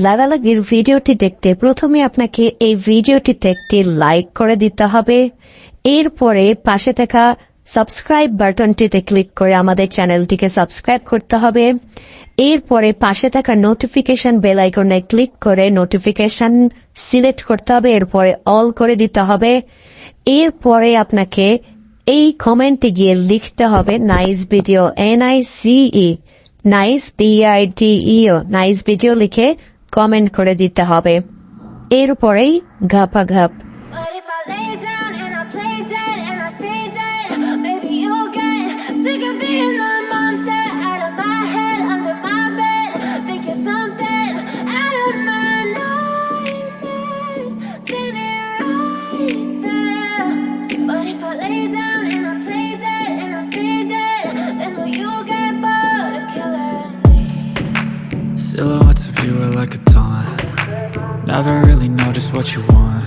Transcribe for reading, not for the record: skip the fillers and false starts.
লাগালাগির ভিডিওটি দেখতে প্রথমে আপনাকে এই ভিডিওটিতে একটি লাইক করে দিতে হবে। এরপরে পাশে থাকা সাবস্ক্রাইব বাটনটিতে ক্লিক করে আমাদের চ্যানেলটিকে সাবস্ক্রাইব করতে হবে। এরপরে পাশে থাকা নোটিফিকেশন বেল আইকনে ক্লিক করে নোটিফিকেশন সিলেক্ট করতে হবে। এরপরে অল করে দিতে হবে। এরপরে আপনাকে এই কমেন্টে গিয়ে লিখতে হবে nice video, NICE, nice BIDEO, nice video লিখে কমেন্ট করে দিতে হবে। এরপরেই ঘাপাঘাপ। But if I lay down and I play dead and I stay dead, maybe you'll get sick of being the monster out of my head, under my bed. Think you're something out of my nightmares, standing right there. But if I lay down and I play dead and I stay dead, then will you get bored of killing me? Silhouettes of you are like a taunt. Never really know just what you want.